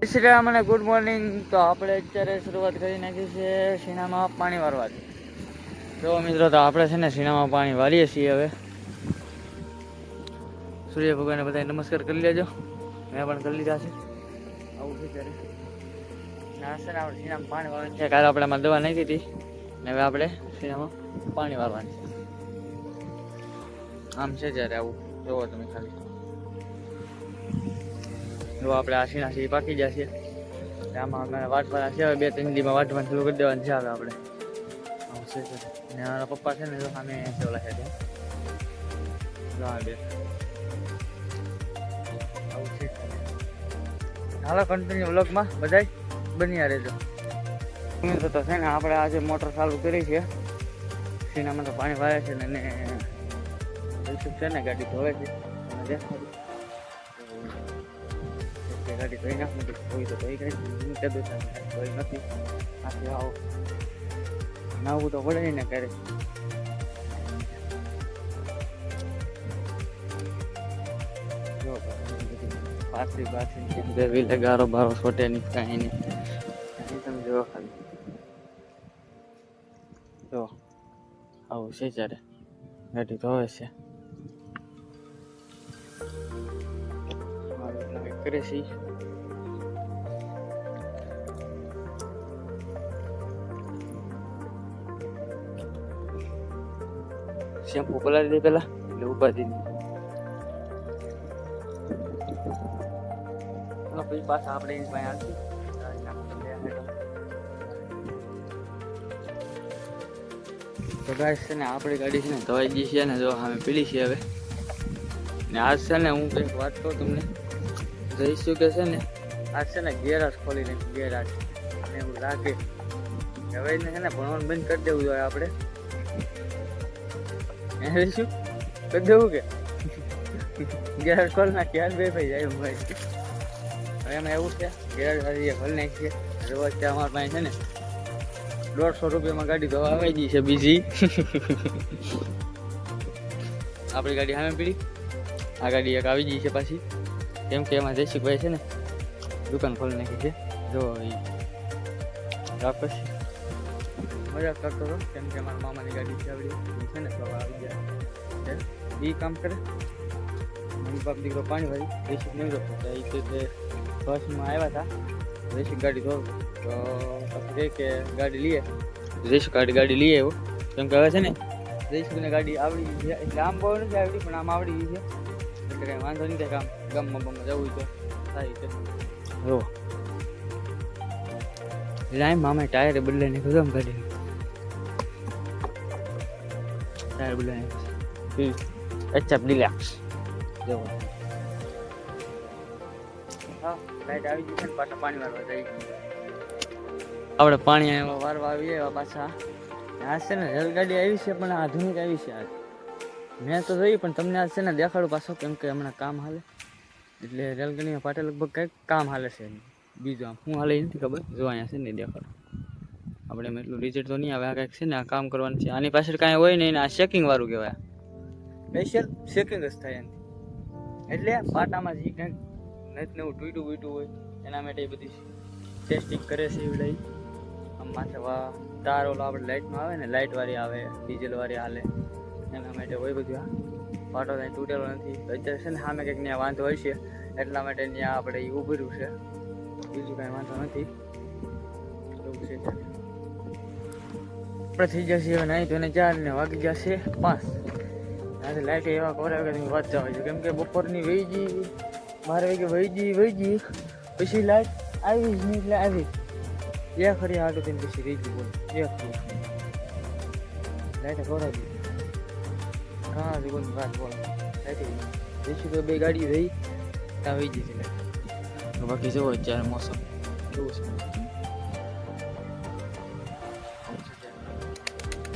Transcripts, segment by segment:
શ્રીરામ અને good morning. તો આપણે અત્યારે શરૂઆત કરી નાખી છે શીણામાં પાણી વારવાની. જો મિત્રો, તો આપણે છે ને શીણામાં પાણી વારીએ છીએ. હવે સૂર્ય ભગવાનને બધા નમસ્કાર કરી લેજો. મેં પણ કરી લીધા છે. આવું છે ત્યારે ના છે ને આપણે શીણામાં પાણી વારવાનું છે. કાલે આપણે આમાં દવા નાખી હતી ને હવે આપણે શીણામાં પાણી વારવાની છે. આમ છે જ્યારે આવું જોવો તમે ખાલી. જો આપણે આ શીણા પાકી જશે. આમાં અમે વાટવાના છે. હવે 2-3 દીમાં વાટવાનું શરૂ કરી દેવાનું છે. હવે આપણે આવું છે ને મારા પપ્પા છે ને જો સામે ઓલા છે આવું છે. હાલો કન્ટિન્યુ વ્લોગમાં બધાય બન્યા રહેજો. તો છે ને આપણે આજે મોટર ચાલુ કરી છે. શીણામાં તો પાણી વારે છે ને છે ને ગાડી ધોવે છે. ગાડી ધોઈ નાખું ધોઈ તો ધોઈ ગઈ ધોઈ નથી. આથી આવો નાવું તો પડે ને ક્યારે. પાછી ગારો બારો છોટે નહીં કાંઈ નહીં. તમે જોવો ખાલી જો આવું છે ત્યારે ગાડી ધોવે છે. કરે છે શેમ્પુ પલાળી દે પેલા એટલે ઉપાધી નહીં. પછી પાછા આપણે એની પાસે આવશું. તો ગાઈસ છે ને આપણી ગાડી છે ને ધોવાઈ ગઈ છે ને જો અમે પીડી છે હવે. ને આજ છે ને હું કંઈક વાત કહું તમને. જઈશું કે છે ને આજ છે ને ગેરાજ ખોલી નાખ્યું. ગેરાજ અને એવું લાગે હવે એને છે ને ભણવાનું બંધ કરી દેવું જોઈએ આપણે. શું કરી દેવું કે ગેરાજ ખોલી નાખીએ હાલ બે ભાઈ જાય ભાઈ. હવે એમાં એવું છે ગેરાજ ખોલી નાખીએ. રોજ ત્યાં અમારા પાસે છે ને 150 રૂપિયામાં ગાડી ધોવા આવી ગઈ છે બીજી. આપણી ગાડી સામે પીડી. આ ગાડી એક આવી ગઈ છે પાછી. કેમ કે એમાં જયશીભાઈ છે ને દુકાન ખોલી નાખી છે. જો એ રાકેશ મજાક કરતો હતો કેમ કે મારા મામાની ગાડી છે આવડી છે ને તો આવી ગયા એ કામ કરે. મમ્મી બાપ દીકરો પાણી વાળી જયશીક નહીં રોકતો એ રીતે બસમાં આવ્યા હતા. જયશીક ગાડી ધોતો તો પછી કહે કે ગાડી લઈએ. જયશીક ગાડી લઈએ એવો કેમ કે હવે છે ને જયશીકને ગાડી આવડી છે. એટલે આમ બહુ નથી આવડી પણ આમ આવડી ગઈ છે. એટલે કંઈ વાંધો નહીં. કંઈ કામ ગામમાં જવું તો સારી છે. જો લાઈન મામે ટાયર બદલાઈને ગમ ગાડી ટાયર બદલાઈને અચ્છા રિલેક્સ. જો હા લાઈટ આવી ગઈ છે ને પાછા પાણી વારવા જઈ. આપણે પાણી વારવા આવીએ એવા પાછા. આ છે ને રેલગાડી આવી છે પણ આધુનિક આવી છે. આજ મેં તો જોઈ પણ તમને આજ છે ને દેખાડું પાછો કેમ કે હમણાં કામ હાલે. એટલે રેલગાડીમાં પાટે લગભગ કંઈક કામ હાલે છે. બીજું આમ શું હાલે નથી ખબર. જો અહીંયા છે ને દેખાડો. આપણે એમ એટલું રિઝલ્ટ તો નહીં આવે. આ કંઈક છે ને આ કામ કરવાનું છે. આની પાછળ કાંઈ હોય નહીં. આ ચેકિંગ વાળું કહેવાય. સ્પેશિયલ ચેકિંગ જ થાય એમ. એટલે પાટામાં જે કંઈક નથી નવું તૂટ્યું બૂટ્યું હોય એના માટે એ બધી ટેસ્ટિંગ કરે છે. એવડાઈ આમ માથે તાર ઓલો આપણે લાઇટમાં આવે ને લાઇટવાળી આવે ડીઝલવાળી હાલે એના માટે હોય બધું. આ પાટો ત્યાં તૂટેલો નથી. અત્યારે છે ને સામે કંઈક ત્યાં વાંધો હોય છે એટલા માટે ત્યાં આપણે એ ઉભર્યું છે. બીજું કાંઈ વાંધો નથી. એવું છે આપણે થઈ જશે હવે નહીં તો એને 4 ને વાગી જશે 5. આજે લાઇટ એવા કોરાવે કે તમે વાત જાવ છો કેમ કે બપોરની વહી ગઈ 12 વાગે વહી ગઈ પછી લાઇટ આવી જ નહીં. એટલે આવી એક ખરી આટો તેને પછી રહી ગઈ. બોલ એક લાઇટ કોરાવી હા બોલ વાત બોલ લાઇટ જઈશું તો 2 ગાડી રહી ત્યાં વહી ગઈ છે લાઇટ. બાકી જવો અત્યારે મોસમ કેવું છે.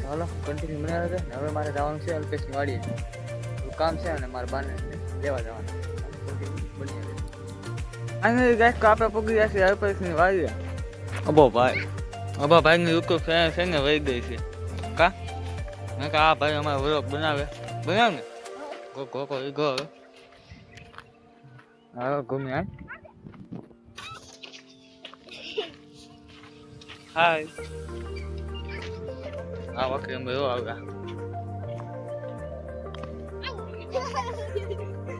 હાલો કન્ટિન્યુ બનાવ્યા હતા. હવે મારે જવાનું છે અલ્પેશની વાડીએ. કામ છે અને મારા બાને લેવા જવાનું. અને ગાય આપણે પગી જશે અલ્પેશની વાડીએ. અબો ભાઈની દુઃખ છે ને વહી ગઈ છે કા. મેં કહા આ ભાઈ અમારે વ્લોગ બનાવે ને ગો હવે ઘૂમી આય હાય આ વખતે એમ ભાઈ આવ્યા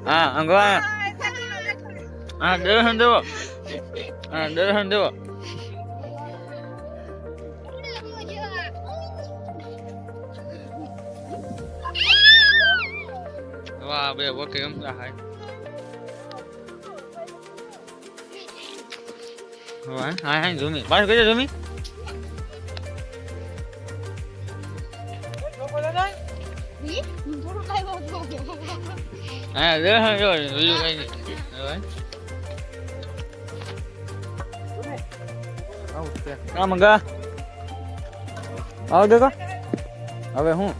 હા અંગવા હા દર્શન દેવો હા દર્શન દેવો વાહ બે ઓકે એમ હાય વાહ હા હા જોમી પાસ કરી જોમી હા દર્શન દેવો બીજું કઈ નહીં હા મંગા આવ દેખો હવે હું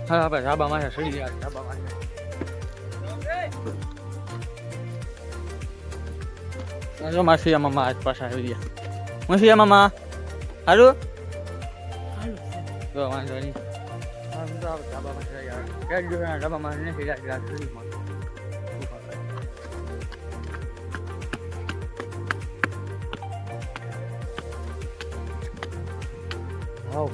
હા આપણે ધાબા માથે ચડી ગયા ધાબા માથે જો માસીયા મામા આજ પાછા આવી ગયા માસીયા મામા હારું જો વાંધો નહીં હા તો ધાબા માથે યાર કેડ જો ધાબા માથે ને સીધા સીધા ચડી ગયા વાવ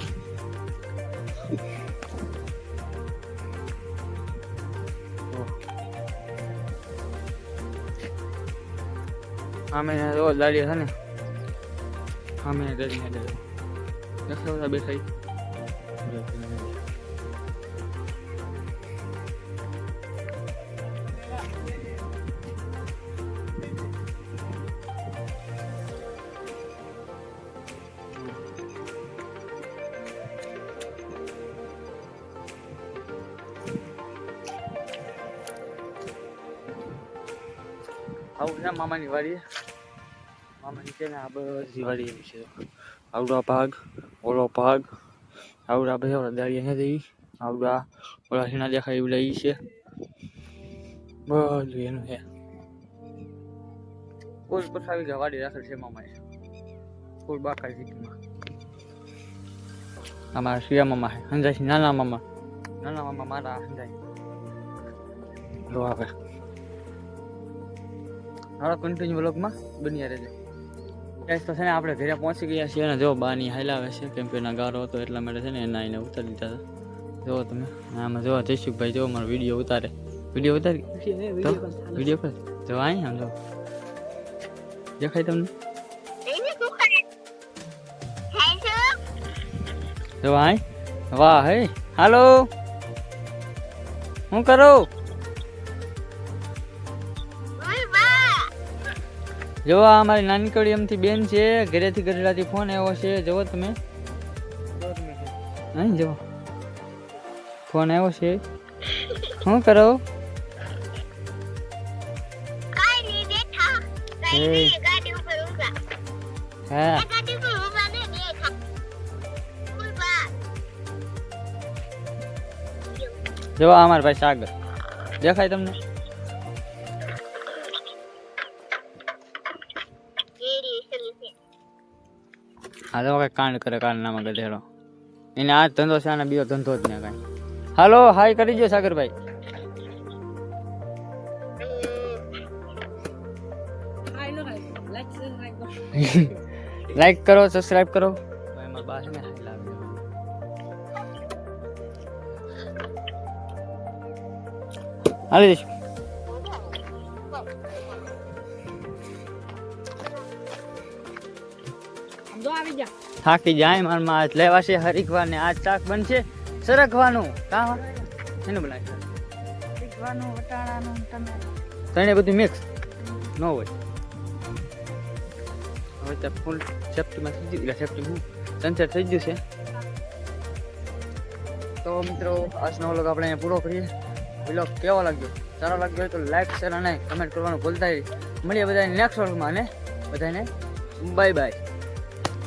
આમે રોજ દાડી છે ને આમે દરિયા દેખાવતા બેસાઈ આવું છે મામાની વાડી મામાની છે ને આ બધી વાડી એવી છે આવડો ભાગ ઓલો ભાગ આવડા બધા ઓલા દાળિયા નથી આવડા ઓલા સીના દેખાય એવડા ઈ છે બધું એનું છે કોઈ પછાવી ગયા વાડી રાખેલ છે મામાએ કોઈ બાકા સિટીમાં અમારા શિયા મામા છે સંજાય નાના મામા મારા સંજાય જો આવે હાલો કન્ટિન્યુ વ્લોગમાં બન્યા રહેજો ગાઈસ તો છે ને આપણે ઘરે પહોંચી ગયા છીએ અને જો બાની હાલાવે છે કેમ કે એના ગારો હતો એટલા માટે છે ને એના એને ઉતારી દીધા હતા જો તમે આમાં જો જયસુખભાઈ જો મારો વિડીયો ઉતારે વિડીયો ઉતારી વિડીયો કર જો અહીં આમ જો દેખાય તમને જો અહીં વાહ હે હાલો હું કરો જો આ અમારી નાની કડી એમથી બેન છે ઘરેથી ગઢડાથી ફોન આવ્યો છે જુઓ તમે અહીં જુઓ ફોન આવ્યો છે શું કરો હા જો અમારા ભાઈ સાગર દેખાય તમને હા તો કઈ કાંડ કરે કાંડ નામાં ગધેડો એને આ ધંધો છે અને બીજો ધંધો જ ને કઈ હાલો હાય કરી દો સાગરભાઈ લાઈક કરો સબસ્ક્રાઇબ કરો એમાં બા છે ને હાલી દઈશું થાકી જાય મારમાં આજ લેવાશે હરીકવાર ને આજ શાક બનશે સરગવાનું કા એનું બનાવી હરીકવાનું વટાણાનું ટમેટું તને બધું મિક્સ ન હોય હવે તો ફૂલ સેફ્ટીમાં થઈ ગયું એટલે સેફ્ટી હું સનસેટ થઈ ગયું છે તો મિત્રો આજનો વ્લોગ આપણે અહીંયા પૂરો કરીએ વ્લોગ કેવો લાગ્યો સારો લાગ્યો હોય તો લાઈક શેર અને કમેન્ટ કરવાનું ભૂલતા મળીએ બધાને નેક્સ્ટ વ્લોગમાં અને બધાને બાય બાય